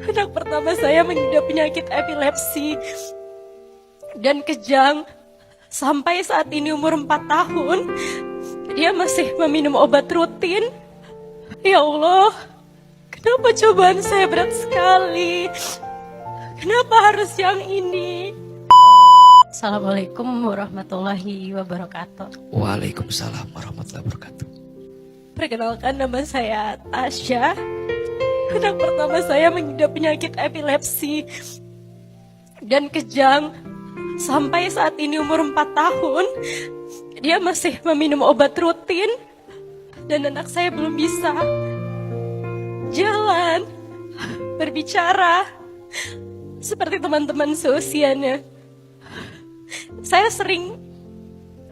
Anak pertama saya mengidap penyakit epilepsi dan kejang. Sampai saat ini umur 4 tahun, dia masih meminum obat rutin. Ya Allah, kenapa cobaan saya berat sekali? Kenapa harus yang ini? Assalamualaikum warahmatullahi wabarakatuh. Waalaikumsalam warahmatullahi wabarakatuh. Perkenalkan, nama saya Tasya. Anak pertama saya mengidap penyakit epilepsi dan kejang. Sampai saat ini umur 4 tahun, dia masih meminum obat rutin. Dan anak saya belum bisa jalan, berbicara seperti teman-teman seusianya. Saya sering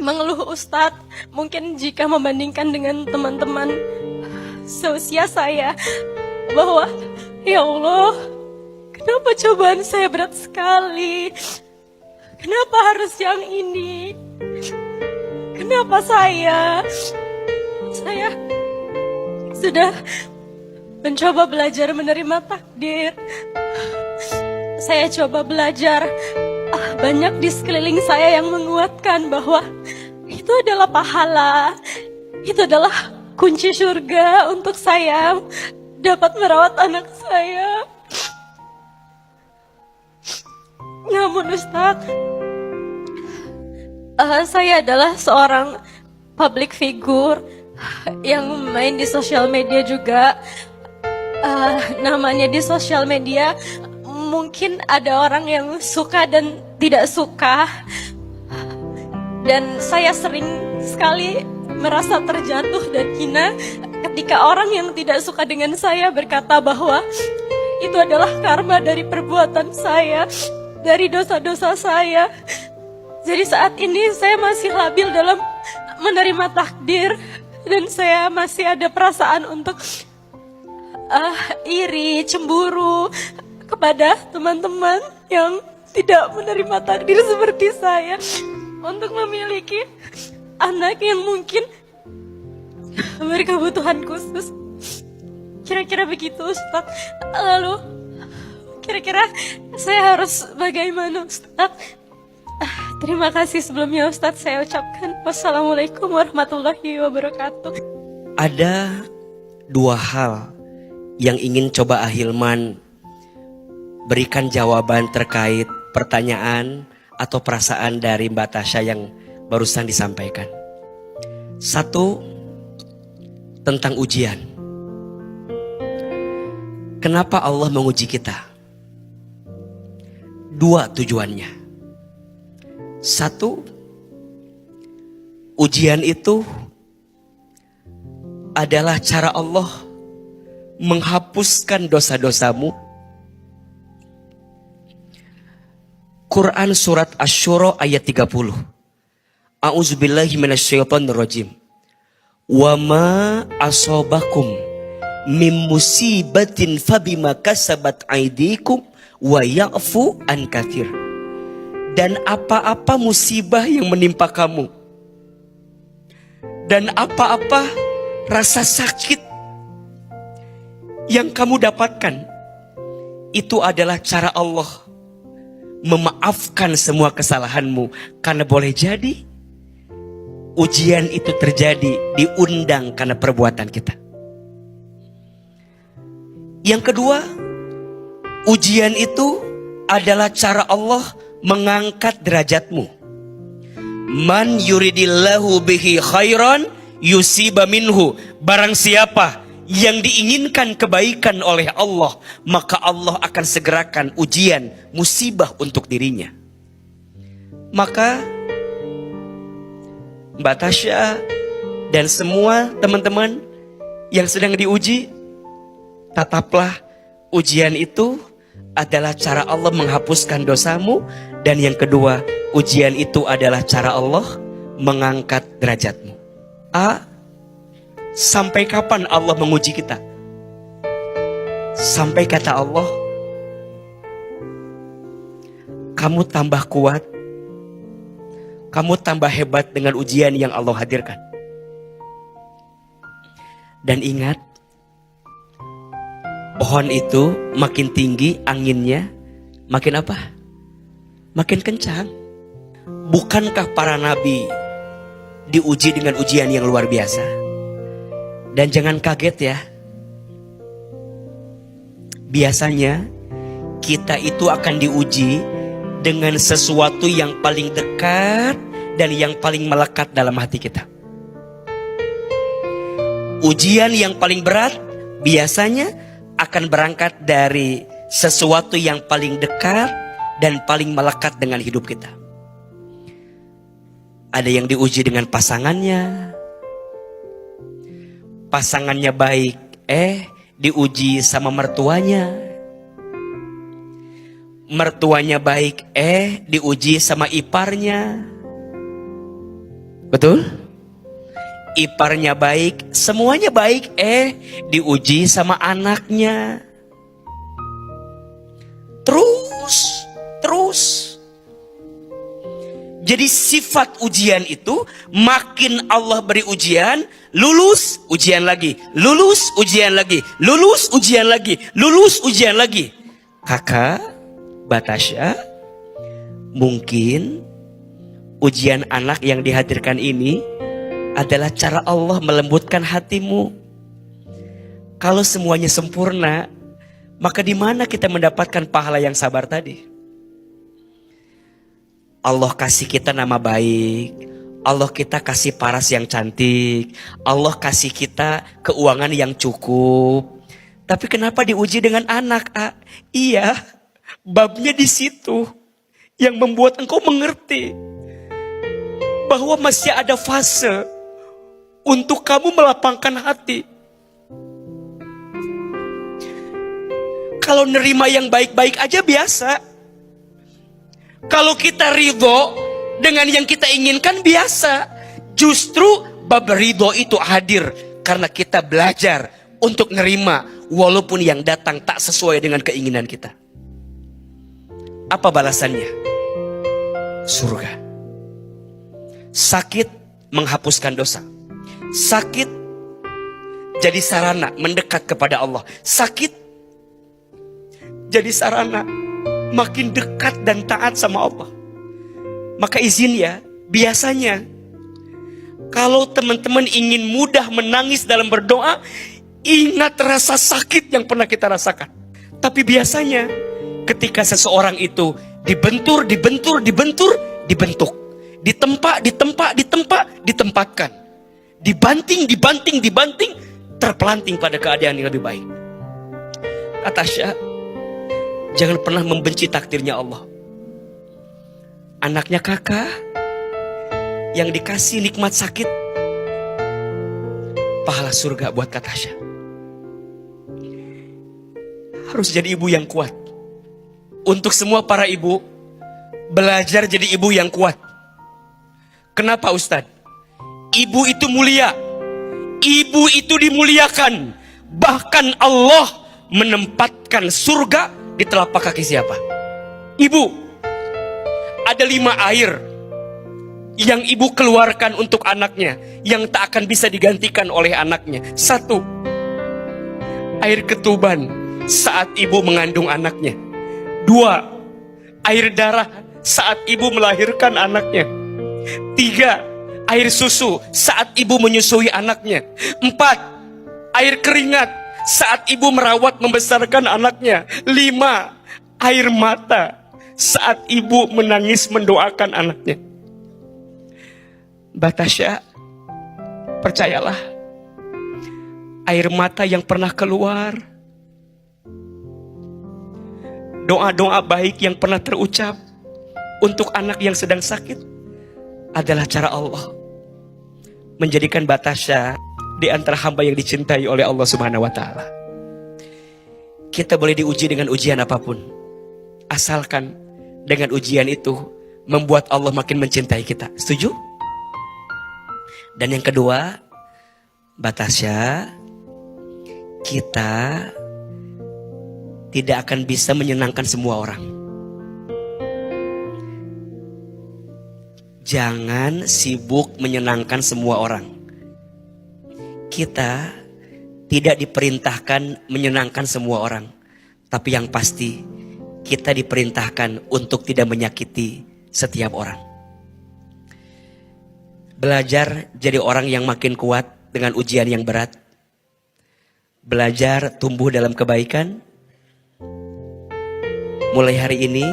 mengeluh, Ustadz, mungkin jika membandingkan dengan teman-teman seusia saya, bahwa ya Allah, kenapa cobaan saya berat sekali? Kenapa harus yang ini? Kenapa saya? Saya sudah mencoba belajar menerima takdir. Saya coba belajar, banyak di sekeliling saya yang menguatkan bahwa itu adalah pahala, itu adalah kunci surga untuk saya dapat merawat anak saya. Namun Ustadz, saya adalah seorang public figure yang main di sosial media juga. Namanya di sosial media, mungkin ada orang yang suka dan tidak suka. Dan saya sering sekali merasa terjatuh dan hina ketika orang yang tidak suka dengan saya berkata bahwa itu adalah karma dari perbuatan saya, dari dosa-dosa saya. Jadi saat ini saya masih labil dalam menerima takdir. Dan saya masih ada perasaan untuk iri, cemburu kepada teman-teman yang tidak menerima takdir seperti saya untuk memiliki anak yang mungkin berkebutuhan khusus. Kira-kira begitu, Ustadz. Lalu kira-kira saya harus bagaimana, Ustadz? Terima kasih sebelumnya, Ustadz. Saya ucapkan wassalamualaikum warahmatullahi wabarakatuh. Ada dua hal yang ingin coba Ahilman berikan jawaban terkait pertanyaan atau perasaan dari Mbak Tasya yang barusan disampaikan. Satu, tentang ujian. Kenapa Allah menguji kita? Dua tujuannya. Satu, ujian itu adalah cara Allah menghapuskan dosa-dosamu. Quran surat Asy-Syura ayat 30. A'udzubillahi minasyaitonirrajim. Wa ma asobakum mim musibatin fabima kasabat aydikum wa ya'fu an katsir. Dan apa-apa musibah yang menimpa kamu, dan apa-apa rasa sakit yang kamu dapatkan, itu adalah cara Allah memaafkan semua kesalahanmu. Karena boleh jadi ujian itu terjadi, diundang karena perbuatan kita. Yang kedua, ujian itu adalah cara Allah mengangkat derajatmu. Man yuridillahu bihi khairan yusiba minhu. Barang siapa yang diinginkan kebaikan oleh Allah, maka Allah akan segerakan ujian, musibah untuk dirinya. Maka Mbak Tasya dan semua teman-teman yang sedang diuji, tataplah ujian itu adalah cara Allah menghapuskan dosamu. Dan yang kedua, ujian itu adalah cara Allah mengangkat derajatmu. Sampai kapan Allah menguji kita? Sampai kata Allah, kamu tambah kuat, kamu tambah hebat dengan ujian yang Allah hadirkan. Dan ingat, pohon itu makin tinggi anginnya, makin apa? Makin kencang. Bukankah para nabi diuji dengan ujian yang luar biasa? Dan jangan kaget ya, biasanya kita itu akan diuji dengan sesuatu yang paling dekat dan yang paling melekat dalam hati kita. Ujian yang paling berat biasanya akan berangkat dari sesuatu yang paling dekat dan paling melekat dengan hidup kita. Ada yang diuji dengan pasangannya. Pasangannya baik, diuji sama mertuanya. Mertuanya baik, diuji sama iparnya. Betul? Iparnya baik, semuanya baik, diuji sama anaknya. Terus. Jadi sifat ujian itu, makin Allah beri ujian, lulus ujian lagi, lulus ujian lagi, lulus ujian lagi, lulus ujian lagi. Kakak, Batasya, mungkin ujian anak yang dihadirkan ini adalah cara Allah melembutkan hatimu. Kalau semuanya sempurna, maka di mana kita mendapatkan pahala yang sabar tadi? Allah kasih kita nama baik, Allah kita kasih paras yang cantik, Allah kasih kita keuangan yang cukup. Tapi kenapa diuji dengan anak? Iya, babnya di situ yang membuat engkau mengerti bahwa masih ada fase untuk kamu melapangkan hati. Kalau nerima yang baik-baik aja biasa. Kalau kita ridho dengan yang kita inginkan biasa. Justru bab ridho itu hadir karena kita belajar untuk nerima walaupun yang datang tak sesuai dengan keinginan kita. Apa balasannya? Surga. Sakit menghapuskan dosa. Sakit jadi sarana mendekat kepada Allah. Sakit jadi sarana makin dekat dan taat sama Allah. Maka izin ya, biasanya kalau teman-teman ingin mudah menangis dalam berdoa, ingat rasa sakit yang pernah kita rasakan. Tapi biasanya ketika seseorang itu dibentur, dibentuk, ditempatkan, dibanting, terpelanting pada keadaan yang lebih baik. Tasya, jangan pernah membenci takdirnya Allah. Anaknya kakak yang dikasih nikmat sakit, pahala surga buat Kak Tasya. Harus jadi ibu yang kuat. Untuk semua para ibu, belajar jadi ibu yang kuat. Kenapa Ustadz? Ibu itu mulia. Ibu itu dimuliakan. Bahkan Allah menempatkan surga di telapak kaki siapa? Ibu. Ada 5 air yang ibu keluarkan untuk anaknya, yang tak akan bisa digantikan oleh anaknya. 1, air ketuban saat ibu mengandung anaknya. 2, air darah saat ibu melahirkan anaknya. 3, air susu saat ibu menyusui anaknya. 4, air keringat saat ibu merawat membesarkan anaknya. 5, air mata saat ibu menangis mendoakan anaknya. Batasya, percayalah, air mata yang pernah keluar, doa-doa baik yang pernah terucap untuk anak yang sedang sakit adalah cara Allah menjadikan Batasya di antara hamba yang dicintai oleh Allah Subhanahu wa taala. Kita boleh diuji dengan ujian apapun, asalkan dengan ujian itu membuat Allah makin mencintai kita. Setuju? Dan yang kedua, Batasya, kita tidak akan bisa menyenangkan semua orang. Jangan sibuk menyenangkan semua orang. Kita tidak diperintahkan menyenangkan semua orang. Tapi yang pasti kita diperintahkan untuk tidak menyakiti setiap orang. Belajar jadi orang yang makin kuat dengan ujian yang berat. Belajar tumbuh dalam kebaikan. Mulai hari ini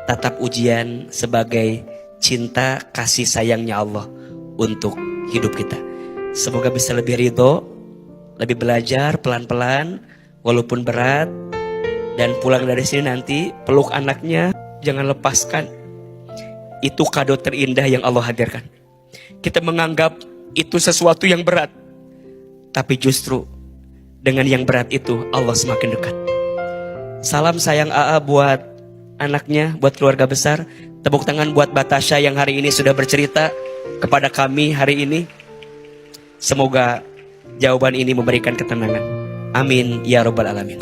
tatap ujian sebagai cinta kasih sayangnya Allah untuk hidup kita. Semoga bisa lebih ridho, lebih belajar pelan-pelan walaupun berat. Dan pulang dari sini nanti peluk anaknya, jangan lepaskan. Itu kado terindah yang Allah hadirkan. Kita menganggap itu sesuatu yang berat, tapi justru dengan yang berat itu Allah semakin dekat. Salam sayang AA buat anaknya, buat keluarga besar. Tepuk tangan buat Batasha yang hari ini sudah bercerita kepada kami hari ini. Semoga jawaban ini memberikan ketenangan. Amin ya robbal alamin.